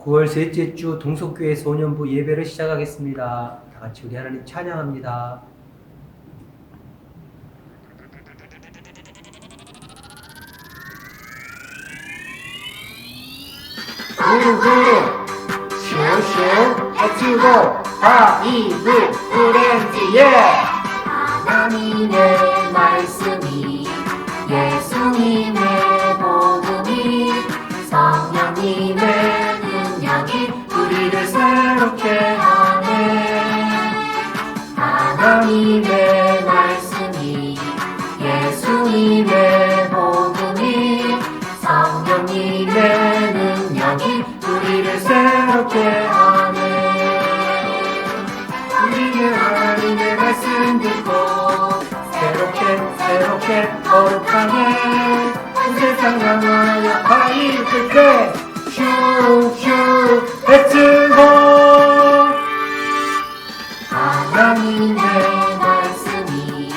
9월 셋째 주 동석교회 소년부 예배를 시작하겠습니다. 다 같이 우리 하나님 찬양합니다. 구름 슈슈 해치고 바이블 프렌즈에 하나님의 말씀이 예수님의 복음이 성령님의 능력이 우리를 새롭게 하네. 하나님의 말씀이 예수님의 복음이 성령님의 능력이 우리를 새롭게 하네. 우리는 하나님의 말씀 듣고 새롭게 거룩하게 온 세상 향하여 바이블 때 슈슈 렛츠고. 하나님의 말씀이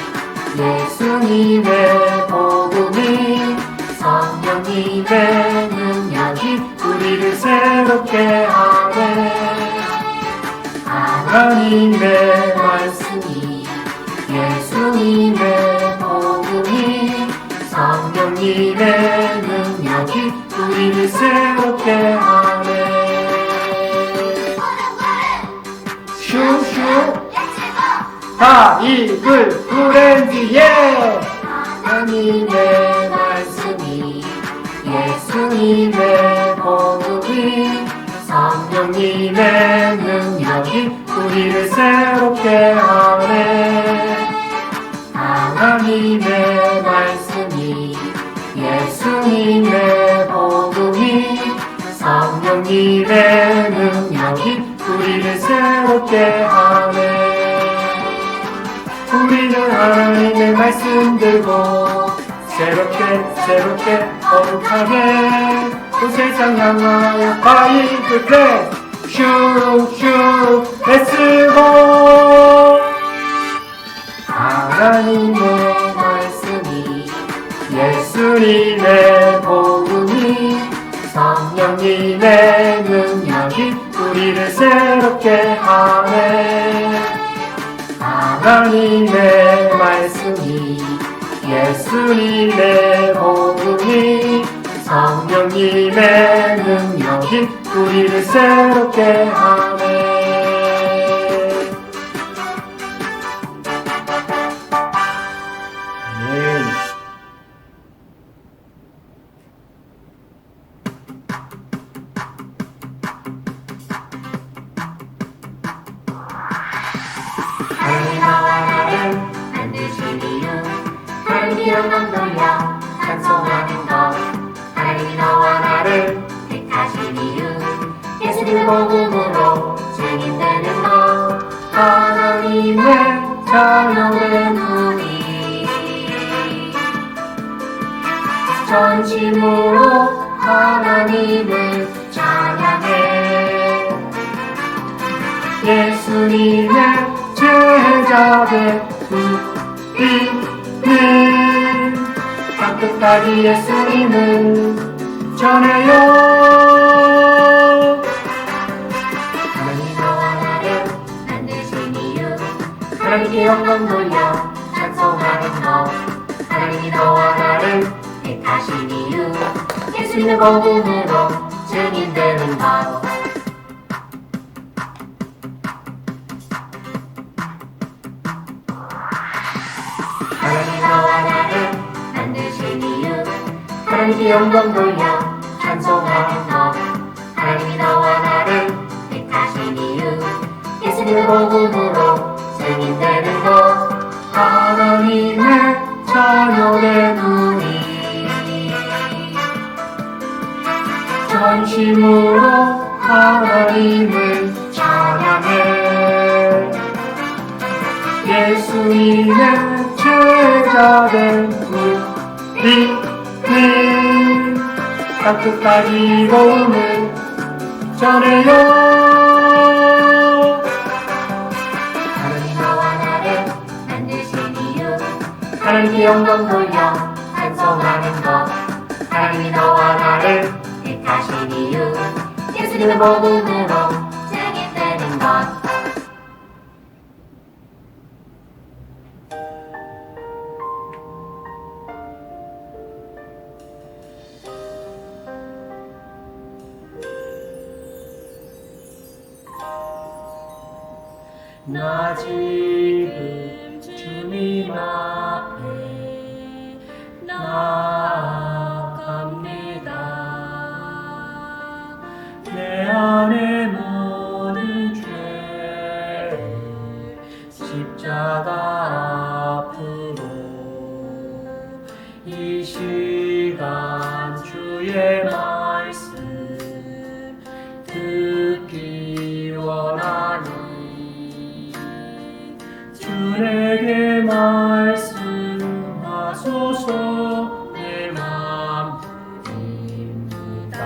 예수님의 복음이 성령님의 능력이 우리를 새롭게 하네. 하나님의 말씀이 예수님의 복음이 성령님의 능력이 우리를 새롭게 하네. 슈슈 바이블 프렌즈에 하나님의 말씀이 예수님의 복음이 성령님의 능력이 우리를 새롭게 하네. 하나님의 말씀이 예수님의 복음이 성령님의 능력이 우리를 새롭게 하네. 우리는 하나님의 말씀 들고 새롭게 거룩하게 온 세상 향하여 바이블 때 슈슈 렛츠고. 하나님의 말씀이 예수님의 복음이 성령님의 능력이 우리를 새롭게 하네. 하나님의 말씀이 예수님의 복음이 성령님의 능력이 우리를 새롭게 하네. 아멘. 하나님 나와 나를 만드신 이유 하나님이 영광 돌려 찬송하는 것. 하나님이 너와 나를 택하신 이유 예수님의 복음으로 증인되는 것. 하나님의 자녀된 우리 전심으로 하나님을 찬양해. 예수님의 제자된 우리는 땅끝까지 예수님을 전해요. 하나님 너와 나를 만드신 이유 하나님께 영광 돌려 찬송하는 것. 하나님이 너와 나를 택하신 이유 예수님의 복음으로 증인되는 것. 하나님 너와 나를 만드신 이유 하나님께 영광 돌려 찬송하는 것. 하나님이 너와 나를 택하신 이유 예수님의 복음으로 증인되는 것. 하나님의 자녀된 우리 전심으로 하나님을 찬양해. 예수님의 제자된 우리는 땅끝까지 복음을 전해요. 하나님 너와 나를 만드신 이유 하나님께 영광 돌려 찬송하는 것. 하나님이 너와 나를 택하신 이유 예수님의 음식을 먹음으로 죄게 되는 것. 나 지금 주님 앞에 나아갑니다. 내 안의 모든 죄를 십자가 앞으로 이 시간 주의 말씀 듣기 원하니 주 내게 말씀하소서. 내 맘 드립니다.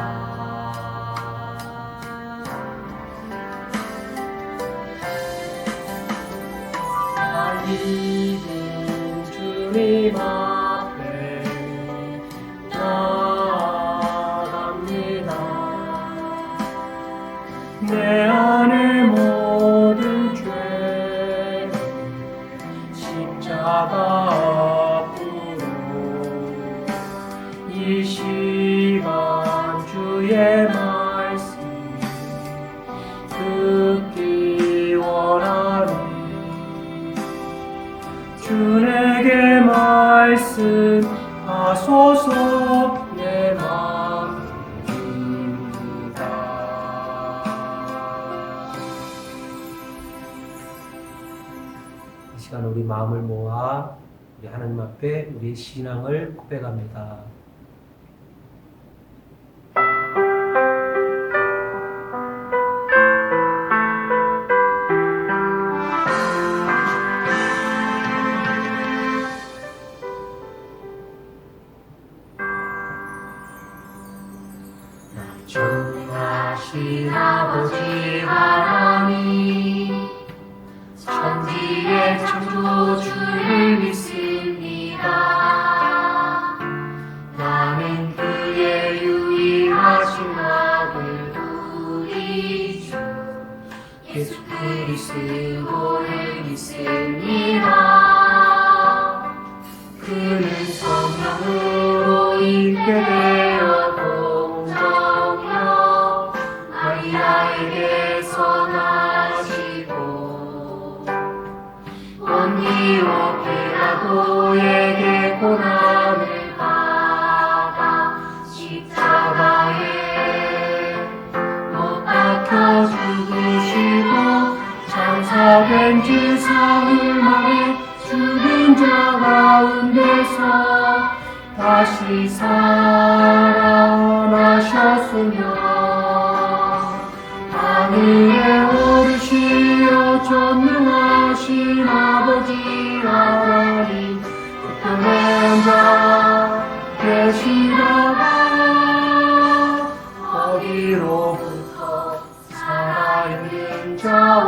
달리는 주님 앞에 나아갑니다. 내 안의 모든 죄 십자가 앞으로 이 시간 주의 말씀 듣기 원하니 주 내게 말씀하소서. 내 맘 드립니다. 이 시간 우리 마음을 모아 우리 하나님 앞에 우리의 신앙을 고백합니다. 전능하신 아버지 하나님, 천지의 창조주를 믿습니다. 나는 그의 유일하신 아들 우리 주 예수 그리스도를 믿습니다. 그는 성령으로 있게 되어 동정녀 마리아에게서 나시고 본디오 빌라도에게 고난을 받아 십자가에 못 박혀 죽으시고 장사된 지 사흘 만에 죽은 자 가운데서 다시 살아나셨으며 하늘에 오르시어 전능하신 아버지 하나님 우편에 앉아 계시다가 어디로부터 살아있는 자와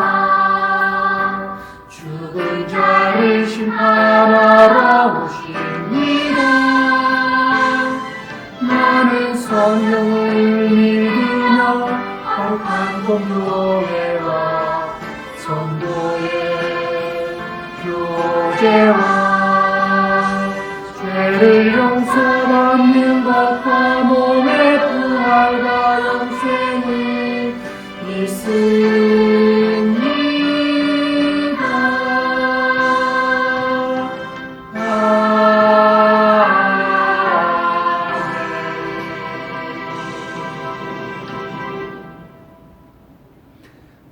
죽은 자를 심판하러 오십니다. 나는 성령을 믿으며 거룩한 공교회와 성도의 교제와 죄를 용서받는 것과 몸의 부활과 영생을 믿습니다.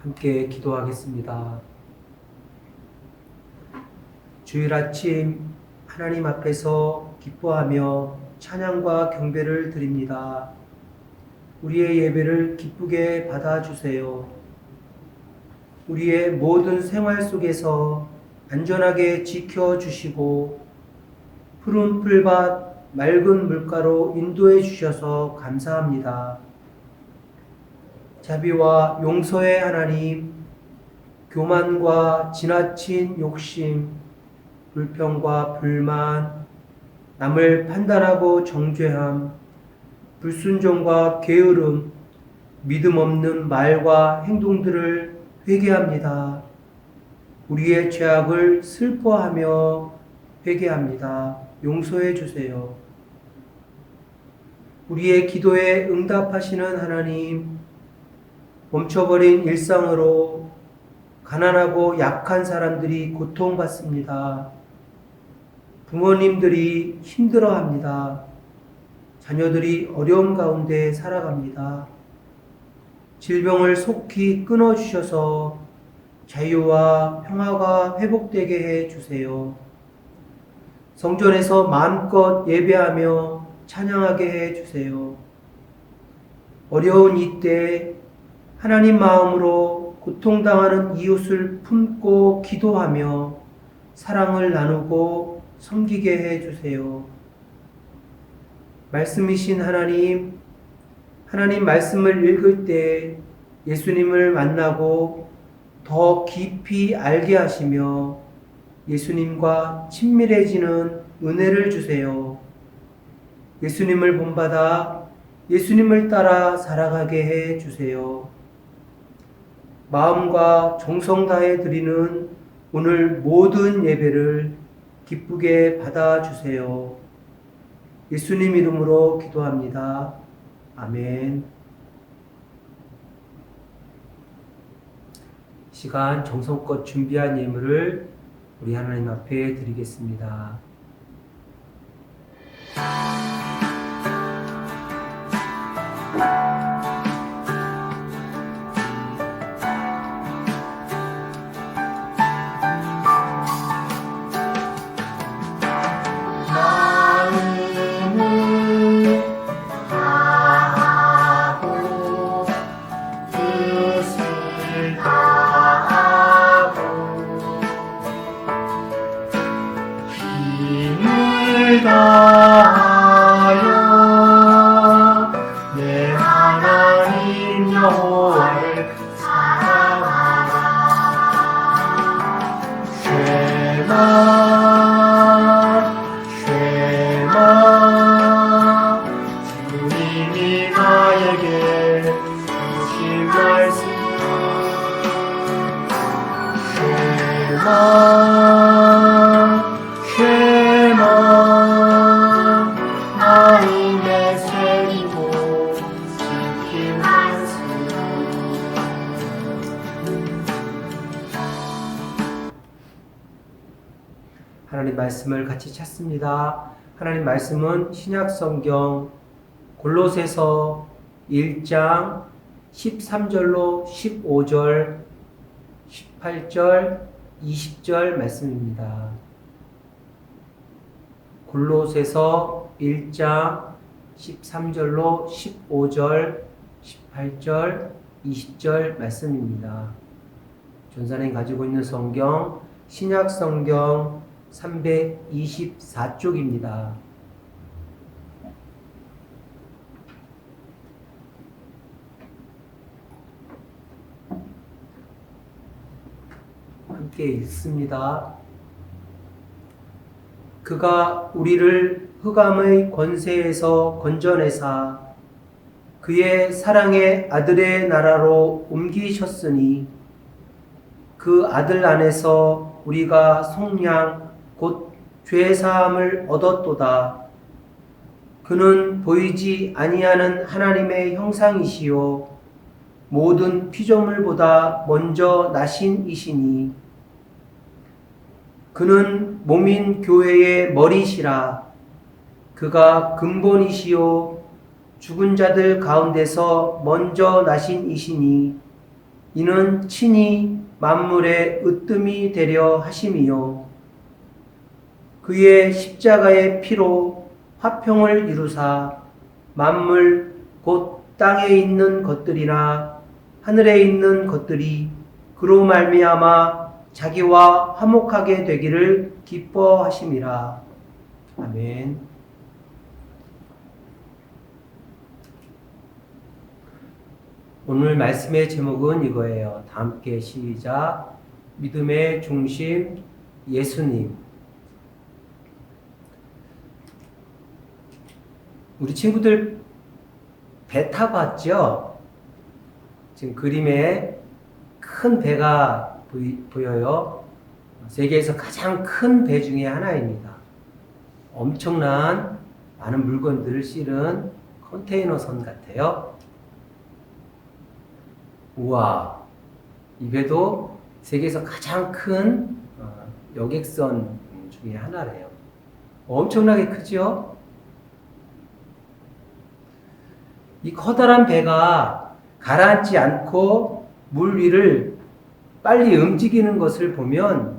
함께 기도하겠습니다. 주일 아침 하나님 앞에서 기뻐하며 찬양과 경배를 드립니다. 우리의 예배를 기쁘게 받아주세요. 우리의 모든 생활 속에서 안전하게 지켜주시고 푸른 풀밭 맑은 물가로 인도해 주셔서 감사합니다. 자비와 용서의 하나님, 교만과 지나친 욕심, 불평과 불만, 남을 판단하고 정죄함, 불순종과 게으름, 믿음 없는 말과 행동들을 회개합니다. 우리의 죄악을 슬퍼하며 회개합니다. 용서해 주세요. 우리의 기도에 응답하시는 하나님, 멈춰버린 일상으로 가난하고 약한 사람들이 고통받습니다. 부모님들이 힘들어합니다. 자녀들이 어려움 가운데 살아갑니다. 질병을 속히 끊어주셔서 자유와 평화가 회복되게 해 주세요. 성전에서 마음껏 예배하며 찬양하게 해 주세요. 어려운 이때 하나님 마음으로 고통당하는 이웃을 품고 기도하며 사랑을 나누고 섬기게 해 주세요. 말씀이신 하나님, 하나님 말씀을 읽을 때 예수님을 만나고 더 깊이 알게 하시며 예수님과 친밀해지는 은혜를 주세요. 예수님을 본받아 예수님을 따라 살아가게 해 주세요. 마음과 정성 다해 드리는 오늘 모든 예배를 기쁘게 받아 주세요. 예수님 이름으로 기도합니다. 아멘. 시간 정성껏 준비한 예물을 우리 하나님 앞에 드리겠습니다. 다하여 내 하나님 여호와를 사랑하라. 쉐마 쉐마 주님이 나에게 주신 말씀 쉐마 마음에 새기고 지킨 말씀. 하나님 말씀을 같이 찾습니다. 하나님 말씀은 신약 성경 골로새서 1장 13절로 15절, 18절, 20절 말씀입니다. 골로새서 1장 13절로 15절, 18절, 20절 말씀입니다. 전산에 가지고 있는 성경 신약 성경 324쪽입니다. 함께 읽습니다. 그가 우리를 흑암의 권세에서 건져내사 그의 사랑의 아들의 나라로 옮기셨으니 그 아들 안에서 우리가 속량 곧 죄사함을 얻었도다. 그는 보이지 아니하는 하나님의 형상이시요 모든 피조물보다 먼저 나신 이시니 그는 몸인 교회의 머리시라. 그가 근본이시요 죽은 자들 가운데서 먼저 나신 이시니 이는 친히 만물의 으뜸이 되려 하심이요 그의 십자가의 피로 화평을 이루사 만물 곧 땅에 있는 것들이나 하늘에 있는 것들이 그로 말미암아 자기와 화목하게 되기를 기뻐하심이라. 아멘. 오늘 말씀의 제목은 이거예요. 다 함께 시작. 믿음의 중심 예수님. 우리 친구들 배 타봤죠? 지금 그림에 큰 배가 보여요. 세계에서 가장 큰 배 중에 하나입니다. 엄청난 많은 물건들을 실은 컨테이너선 같아요. 우와, 이 배도 세계에서 가장 큰 여객선 중에 하나래요. 엄청나게 크죠? 이 커다란 배가 가라앉지 않고 물 위를 빨리 움직이는 것을 보면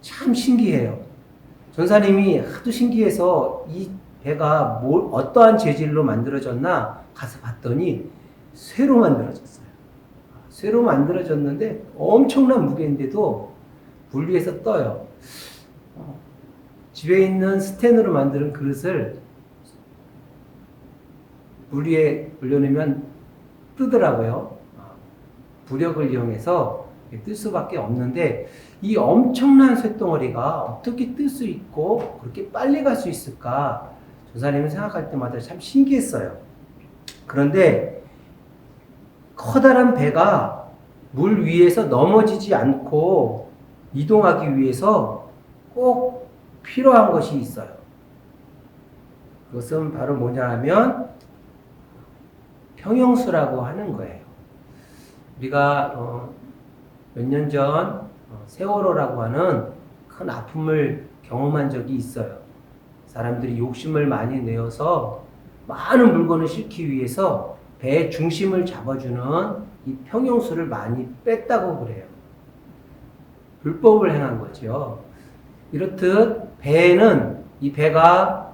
참 신기해요. 전사님이 하도 신기해서 이 배가 어떠한 재질로 만들어졌나 가서 봤더니 쇠로 만들어졌어요. 쇠로 만들어졌는데 엄청난 무게인데도 물 위에서 떠요. 집에 있는 스텐으로 만드는 그릇을 물 위에 올려놓으면 뜨더라고요. 부력을 이용해서 뜰 수밖에 없는데 이 엄청난 쇳덩어리가 어떻게 뜰 수 있고 그렇게 빨리 갈 수 있을까? 조사님은 생각할 때마다 참 신기했어요. 그런데 커다란 배가 물 위에서 넘어지지 않고 이동하기 위해서 꼭 필요한 것이 있어요. 그것은 바로 뭐냐 하면 평형수라고 하는 거예요. 우리가 몇 년 전 세월호라고 하는 큰 아픔을 경험한 적이 있어요. 사람들이 욕심을 많이 내어서 많은 물건을 싣기 위해서 배의 중심을 잡아주는 이 평형수를 많이 뺐다고 그래요. 불법을 행한 거죠. 이렇듯 배에는 이 배가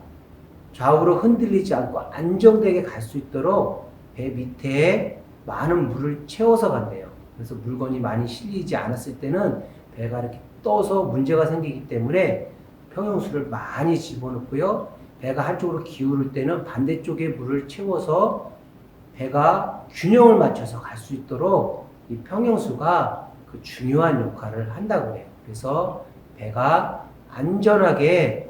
좌우로 흔들리지 않고 안정되게 갈 수 있도록 배 밑에 많은 물을 채워서 간대요. 그래서 물건이 많이 실리지 않았을 때는 배가 이렇게 떠서 문제가 생기기 때문에 평형수를 많이 집어넣고요. 배가 한쪽으로 기울을 때는 반대쪽에 물을 채워서 배가 균형을 맞춰서 갈 수 있도록 이 평형수가 그 중요한 역할을 한다고 해요. 그래서 배가 안전하게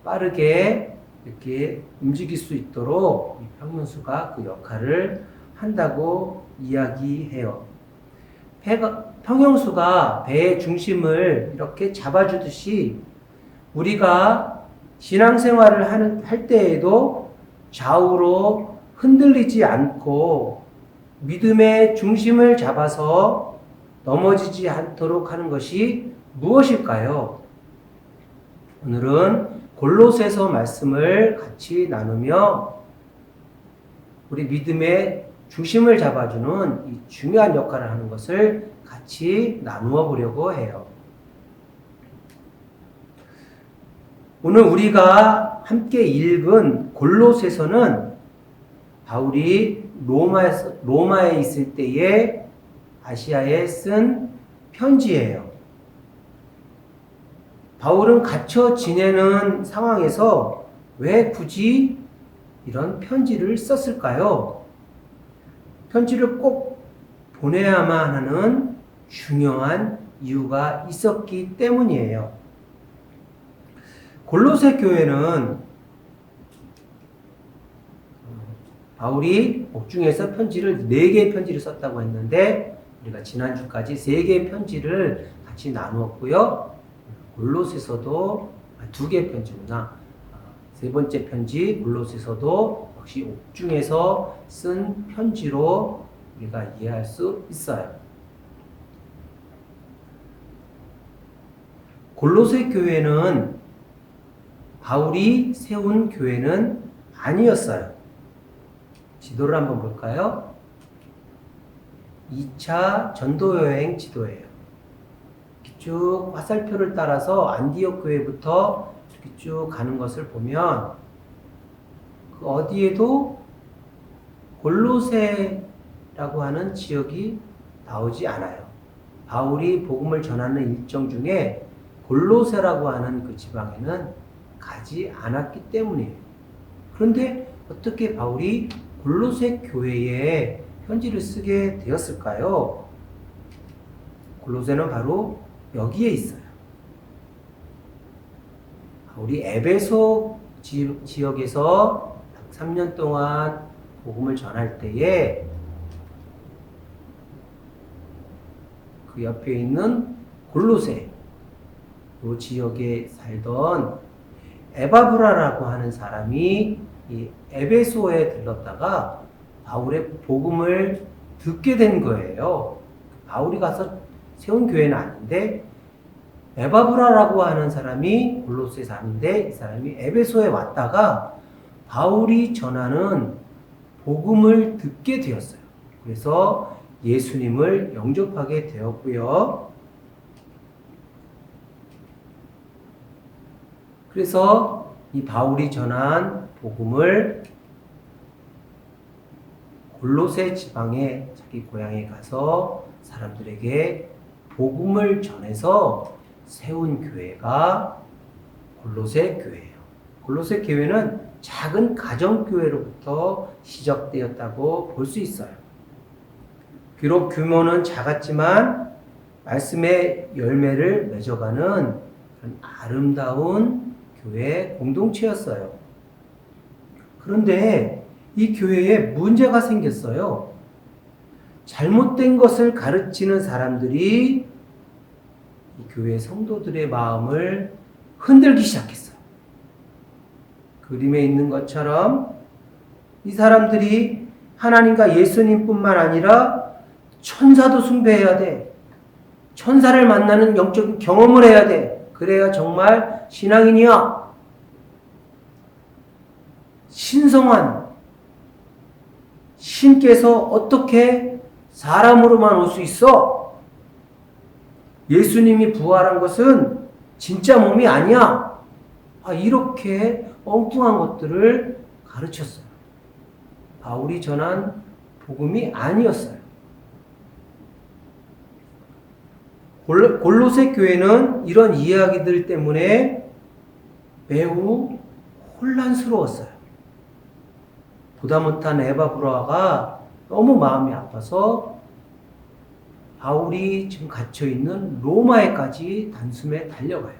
빠르게 이렇게 움직일 수 있도록 이 평형수가 그 역할을 한다고 이야기해요. 평형수가 배의 중심을 이렇게 잡아주듯이 우리가 신앙생활을 할 때에도 좌우로 흔들리지 않고 믿음의 중심을 잡아서 넘어지지 않도록 하는 것이 무엇일까요? 오늘은 골로새서 말씀을 같이 나누며 우리 믿음의 중심을 잡아주는 이 중요한 역할을 하는 것을 같이 나누어 보려고 해요. 오늘 우리가 함께 읽은 골로새서는 바울이 로마에 있을 때에 아시아에 쓴 편지예요. 바울은 갇혀 지내는 상황에서 왜 굳이 이런 편지를 썼을까요? 편지를 꼭 보내야만 하는 중요한 이유가 있었기 때문이에요. 골로새 교회는 바울이 옥중에서 편지를 4개의 편지를 썼다고 했는데 우리가 지난주까지 3개의 편지를 같이 나누었고요. 골로새서도 2개의 편지구나. 3번째 편지 골로새서도 역시 옥중에서 쓴 편지로 우리가 이해할 수 있어요. 골로새 교회는 바울이 세운 교회는 아니었어요. 지도를 한번 볼까요? 2차 전도여행 지도예요. 쭉 화살표를 따라서 안디옥 교회부터 이렇게 쭉 가는 것을 보면 그 어디에도 골로새라고 하는 지역이 나오지 않아요. 바울이 복음을 전하는 일정 중에 골로새라고 하는 그 지방에는 가지 않았기 때문이에요. 그런데 어떻게 바울이 골로새 교회에 편지를 쓰게 되었을까요? 골로새는 바로 여기에 있어요. 우리 에베소 지역에서 3년 동안 복음을 전할 때에 그 옆에 있는 골로새 이 지역에 살던 에바브라라고 하는 사람이 이 에베소에 들렀다가 바울의 복음을 듣게 된 거예요. 바울이 가서 세운 교회는 아닌데 에바브라라고 하는 사람이 골로새 사람인데 이 사람이 에베소에 왔다가 바울이 전하는 복음을 듣게 되었어요. 그래서 예수님을 영접하게 되었고요. 그래서 이 바울이 전한 복음을 골로새 지방에 자기 고향에 가서 사람들에게 복음을 전해서 세운 교회가 골로새 교회예요. 골로새 교회는 작은 가정교회로부터 시작되었다고 볼 수 있어요. 비록 규모는 작았지만 말씀의 열매를 맺어가는 그런 아름다운 교회 공동체였어요. 그런데 이 교회에 문제가 생겼어요. 잘못된 것을 가르치는 사람들이 이 교회 성도들의 마음을 흔들기 시작했어요. 그림에 있는 것처럼 이 사람들이 하나님과 예수님뿐만 아니라 천사도 숭배해야 돼. 천사를 만나는 영적인 경험을 해야 돼. 그래야 정말 신앙인이야. 신성한 신께서 어떻게 사람으로만 올 수 있어? 예수님이 부활한 것은 진짜 몸이 아니야. 이렇게 엉뚱한 것들을 가르쳤어요. 바울이 전한 복음이 아니었어요. 골로새 교회는 이런 이야기들 때문에 매우 혼란스러웠어요. 보다 못한 에바브라가 너무 마음이 아파서 바울이 지금 갇혀있는 로마에까지 단숨에 달려가요.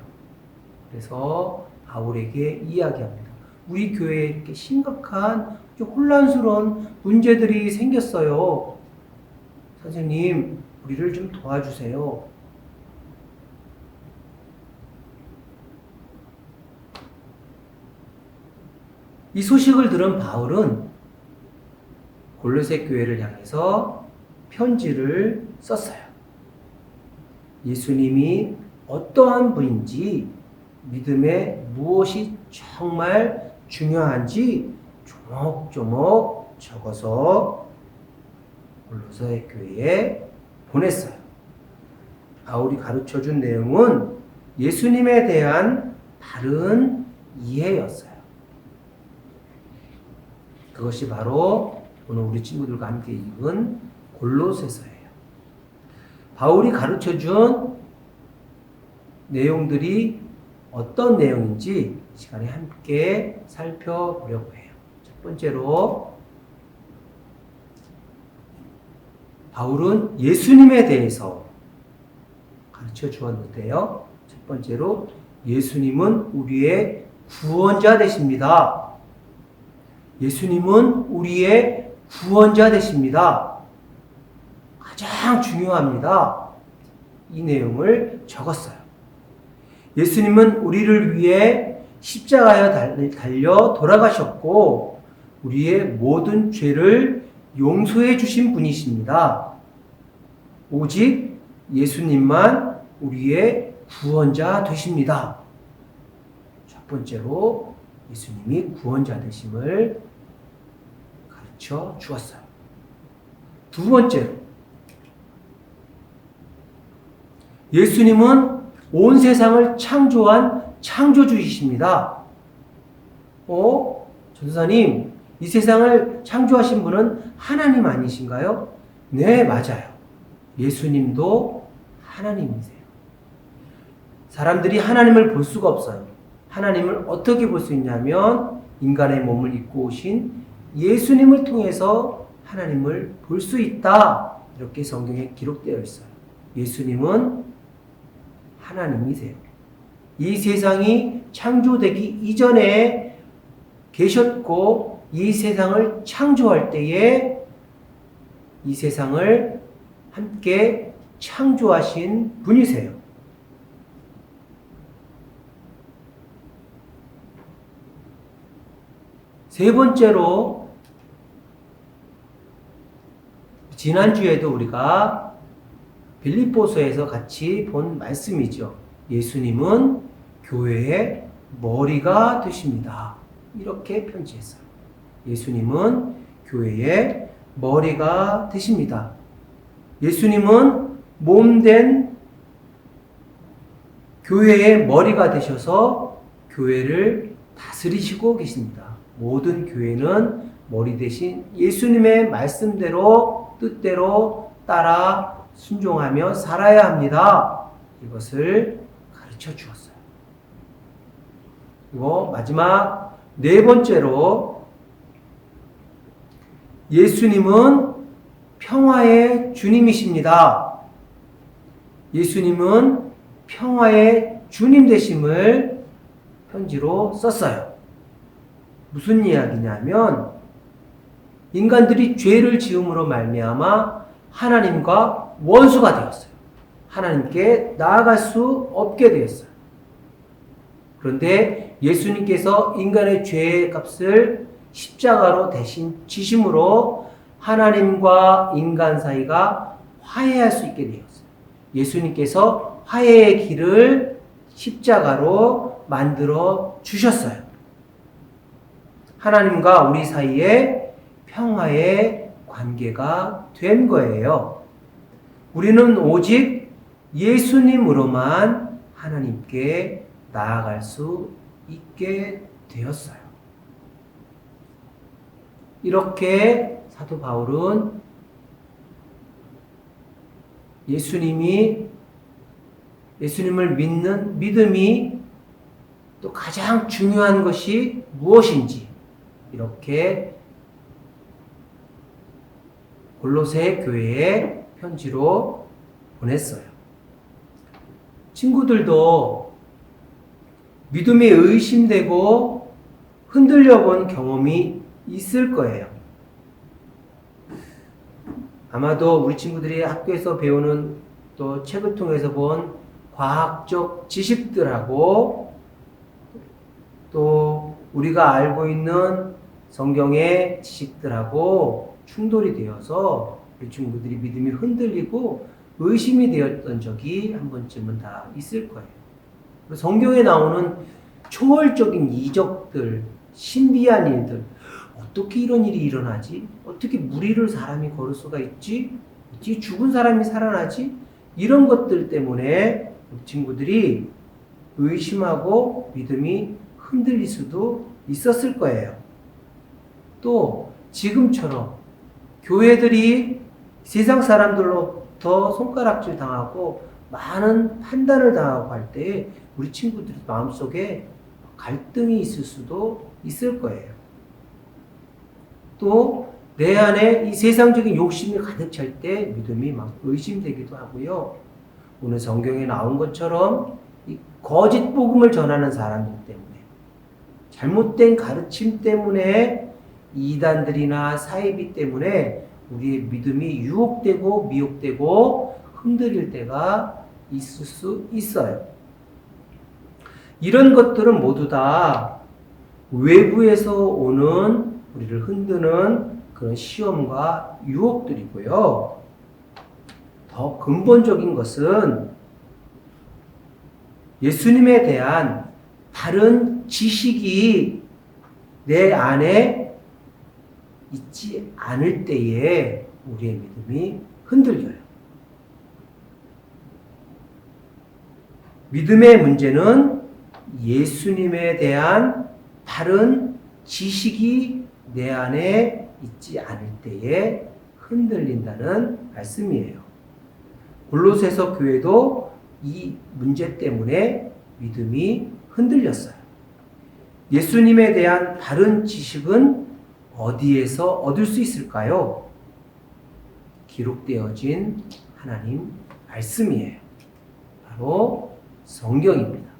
그래서 바울에게 이야기합니다. 우리 교회에 이렇게 심각한 혼란스러운 문제들이 생겼어요. 선생님, 우리를 좀 도와주세요. 이 소식을 들은 바울은 골로새 교회를 향해서 편지를 썼어요. 예수님이 어떠한 분인지, 믿음에 무엇이 정말 중요한지 조목조목 적어서 골로새 교회에 보냈어요. 바울이 가르쳐준 내용은 예수님에 대한 바른 이해였어요. 그것이 바로 오늘 우리 친구들과 함께 읽은 골로새서예요. 바울이 가르쳐준 내용들이 어떤 내용인지 이 시간에 함께 살펴보려고 해요. 첫 번째로 바울은 예수님에 대해서 가르쳐 주었는데요. 첫 번째로 예수님은 우리의 구원자 되십니다. 예수님은 우리의 구원자 되십니다. 가장 중요합니다. 이 내용을 적었어요. 예수님은 우리를 위해 십자가에 달려 돌아가셨고 우리의 모든 죄를 용서해 주신 분이십니다. 오직 예수님만 우리의 구원자 되십니다. 첫 번째로 예수님이 구원자 되심을 가르쳐 주었어요. 두 번째로 예수님은 온 세상을 창조한 창조주이십니다. 전도사님, 이 세상을 창조하신 분은 하나님 아니신가요? 네, 맞아요. 예수님도 하나님이세요. 사람들이 하나님을 볼 수가 없어요. 하나님을 어떻게 볼 수 있냐면 인간의 몸을 입고 오신 예수님을 통해서 하나님을 볼 수 있다. 이렇게 성경에 기록되어 있어요. 예수님은 하나님이세요. 이 세상이 창조되기 이전에 계셨고 이 세상을 창조할 때에 이 세상을 함께 창조하신 분이세요. 세 번째로, 지난주에도 우리가 빌립보서에서 같이 본 말씀이죠. 예수님은 교회의 머리가 되십니다. 이렇게 편지했어요. 예수님은 교회의 머리가 되십니다. 예수님은 몸된 교회의 머리가 되셔서 교회를 다스리시고 계십니다. 모든 교회는 머리 대신 예수님의 말씀대로 뜻대로 따라 순종하며 살아야 합니다. 이것을 가르쳐 주었어요. 그리고 마지막 네 번째로, 예수님은 평화의 주님이십니다. 예수님은 평화의 주님 되심을 편지로 썼어요. 무슨 이야기냐면, 인간들이 죄를 지음으로 말미암아 하나님과 원수가 되었어요. 하나님께 나아갈 수 없게 되었어요. 그런데 예수님께서 인간의 죄의 값을 십자가로 대신 지심으로 하나님과 인간 사이가 화해할 수 있게 되었어요. 예수님께서 화해의 길을 십자가로 만들어 주셨어요. 하나님과 우리 사이에 평화의 관계가 된 거예요. 우리는 오직 예수님으로만 하나님께 나아갈 수 있게 되었어요. 이렇게 사도 바울은 예수님을 믿는 믿음이 또 가장 중요한 것이 무엇인지 이렇게 골로새 교회에 편지로 보냈어요. 친구들도 믿음이 의심되고 흔들려 본 경험이 있을 거예요. 아마도 우리 친구들이 학교에서 배우는 또 책을 통해서 본 과학적 지식들하고 또 우리가 알고 있는 성경의 지식들하고 충돌이 되어서 우리 친구들이 믿음이 흔들리고 의심이 되었던 적이 한 번쯤은 다 있을 거예요. 성경에 나오는 초월적인 이적들, 신비한 일들, 어떻게 이런 일이 일어나지? 어떻게 물 위를 사람이 걸을 수가 있지? 어떻게 죽은 사람이 살아나지? 이런 것들 때문에 우리 친구들이 의심하고 믿음이 흔들릴 수도 있었을 거예요. 또 지금처럼 교회들이 세상 사람들로부터 손가락질 당하고 많은 판단을 당하고 할 때 우리 친구들 마음속에 갈등이 있을 수도 있을 거예요. 또 내 안에 이 세상적인 욕심이 가득 찰 때 믿음이 막 의심되기도 하고요. 오늘 성경에 나온 것처럼 이 거짓 복음을 전하는 사람들 때문에, 잘못된 가르침 때문에, 이단들이나 사이비 때문에 우리의 믿음이 유혹되고 미혹되고 흔들릴 때가 있을 수 있어요. 이런 것들은 모두 다 외부에서 오는 우리를 흔드는 그런 시험과 유혹들이고요. 더 근본적인 것은 예수님에 대한 바른 지식이 내 안에 있지 않을 때에 우리의 믿음이 흔들려요. 믿음의 문제는 예수님에 대한 바른 지식이 내 안에 있지 않을 때에 흔들린다는 말씀이에요. 골로새서 교회도 이 문제 때문에 믿음이 흔들렸어요. 예수님에 대한 바른 지식은 어디에서 얻을 수 있을까요? 기록되어진 하나님 말씀이에요. 바로 성경입니다.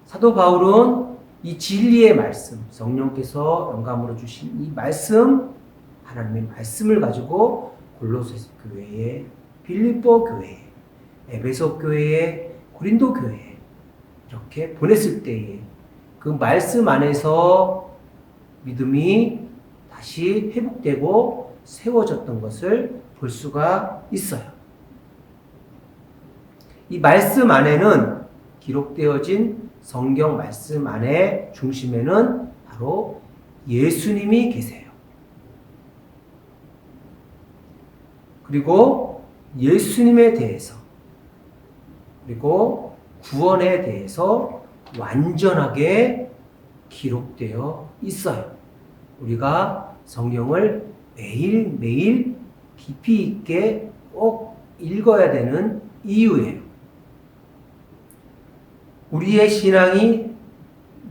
사도 바울은 이 진리의 말씀, 성령께서 영감으로 주신 이 말씀, 하나님의 말씀을 가지고 골로새 교회에, 빌립보 교회에, 에베소 교회에, 고린도 교회에 이렇게 보냈을 때에 그 말씀 안에서 믿음이 다시 회복되고 세워졌던 것을 볼 수가 있어요. 이 말씀 안에는 기록되어진 성경 말씀 안에 중심에는 바로 예수님이 계세요. 그리고 예수님에 대해서 그리고 구원에 대해서 완전하게 기록되어 있어요. 우리가 성경을 매일매일 깊이 있게 꼭 읽어야 되는 이유예요. 우리의 신앙이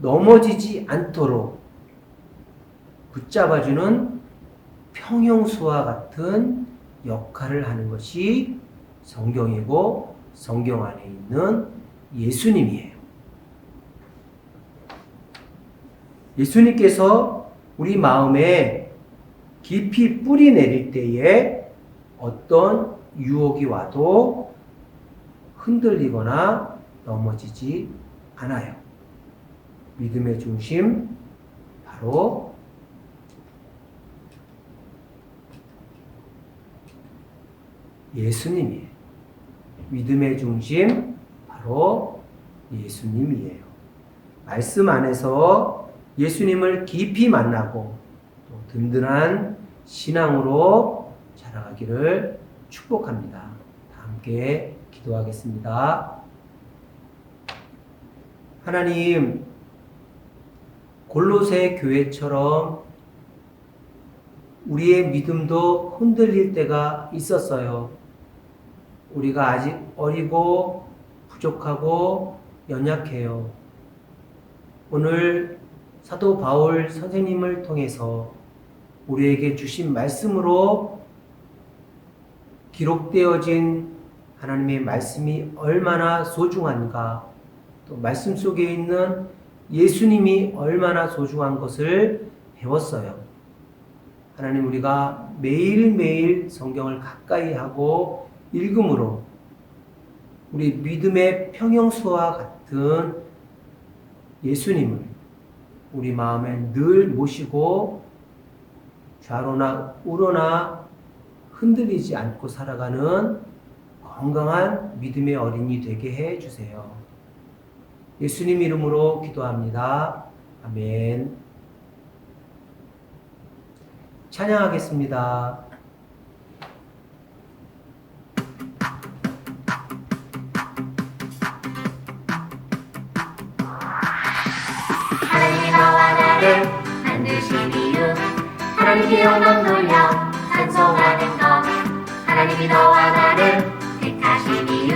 넘어지지 않도록 붙잡아주는 평형수와 같은 역할을 하는 것이 성경이고 성경 안에 있는 예수님이에요. 예수님께서 우리 마음에 깊이 뿌리 내릴 때에 어떤 유혹이 와도 흔들리거나 넘어지지 않아요. 믿음의 중심, 바로 예수님이에요. 믿음의 중심, 바로 예수님이에요. 말씀 안에서 예수님을 깊이 만나고 또 든든한 신앙으로 자라가기를 축복합니다. 다 함께 기도하겠습니다. 하나님, 골로새 교회처럼 우리의 믿음도 흔들릴 때가 있었어요. 우리가 아직 어리고 부족하고 연약해요. 오늘 사도 바울 선생님을 통해서 우리에게 주신 말씀으로 기록되어진 하나님의 말씀이 얼마나 소중한가, 또 말씀 속에 있는 예수님이 얼마나 소중한 것을 배웠어요. 하나님, 우리가 매일매일 성경을 가까이 하고 읽음으로 우리 믿음의 평형수와 같은 예수님을 우리 마음에 늘 모시고 좌로나 우로나 흔들리지 않고 살아가는 건강한 믿음의 어린이 되게 해 주세요. 예수님 이름으로 기도합니다. 아멘. 찬양하겠습니다. 하나님이 너와 나를 만드신 이유, 하나님께 영광 돌려 찬송하는 것. 하나님이 너와 나를 택하신 이유,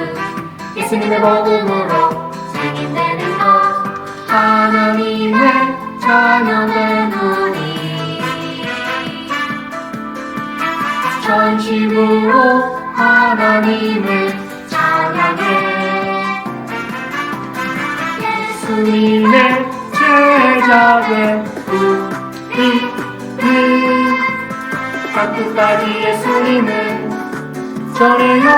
예수님의 복음으로 증인되는 것. 하나님의 자녀된 우리 전심으로 하나님을 찬양해. 예수님의 제자된 우리는 땅끝까지 예수님을 전해요.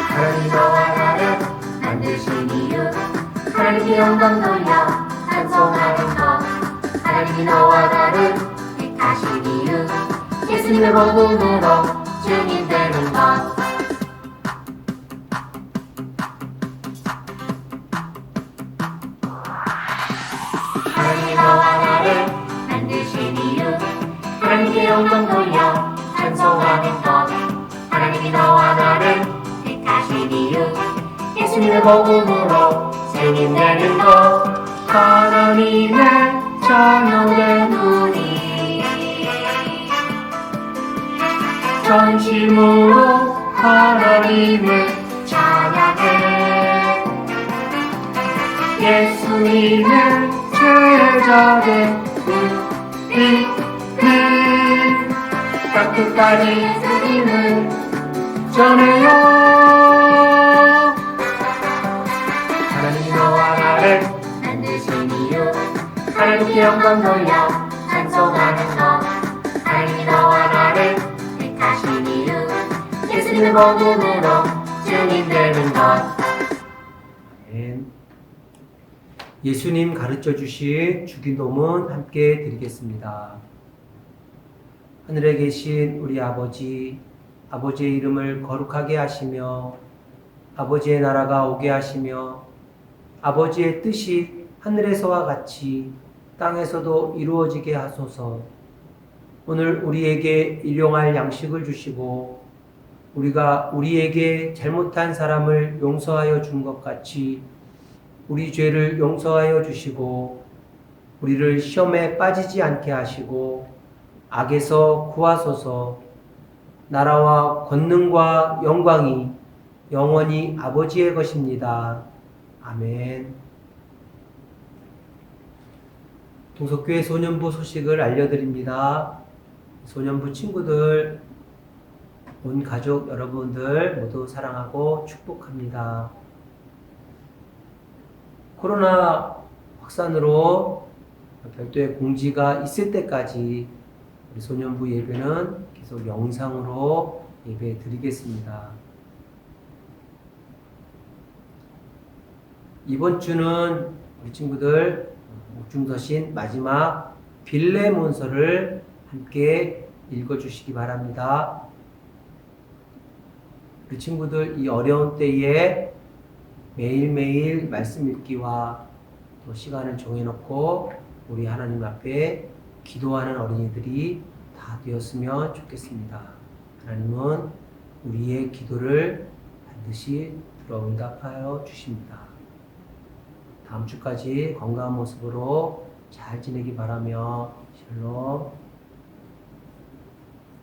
하나님 너와 나를 만드신 이유, 하나님께 영광 돌려 찬송하는 것. 하나님이 너와 나를 택하신 이유, 예수님의 복음으로 증인되는 것. 하나님이 너와 나를 만드신 이유, 하나님께 영광 돌려 찬송하는 것. 하나님이 너와 나를 택하신 이유, 예수님의 복음으로 증인되는 것. 하나님의 자녀된 우리 전심으로 하나님을 찬양해. 예수님의 제자된 우리는 땅끝까지 예수님을 전해요. 하나님이 너와 나를 만드신 이유, 하나님께 영광 돌려 찬송하는 것. 하나님이 즐거움으로 증인되는 것. 아멘. 예수님 가르쳐 주신 주기도문 함께 드리겠습니다. 하늘에 계신 우리 아버지, 아버지의 이름을 거룩하게 하시며 아버지의 나라가 오게 하시며 아버지의 뜻이 하늘에서와 같이 땅에서도 이루어지게 하소서. 오늘 우리에게 일용할 양식을 주시고 우리가 우리에게 잘못한 사람을 용서하여 준 것 같이 우리 죄를 용서하여 주시고 우리를 시험에 빠지지 않게 하시고 악에서 구하소서. 나라와 권능과 영광이 영원히 아버지의 것입니다. 아멘. 동석교회 소년부 소식을 알려드립니다. 소년부 친구들, 온 가족 여러분들 모두 사랑하고 축복합니다. 코로나 확산으로 별도의 공지가 있을 때까지 우리 소년부 예배는 계속 영상으로 예배 드리겠습니다. 이번 주는 우리 친구들 옥중서신 마지막 빌레몬서를 함께 읽어주시기 바랍니다. 우리 친구들 이 어려운 때에 매일매일 말씀 읽기와 또 시간을 정해놓고 우리 하나님 앞에 기도하는 어린이들이 다 되었으면 좋겠습니다. 하나님은 우리의 기도를 반드시 들어 응답하여 주십니다. 다음 주까지 건강한 모습으로 잘 지내기 바라며 샬롬.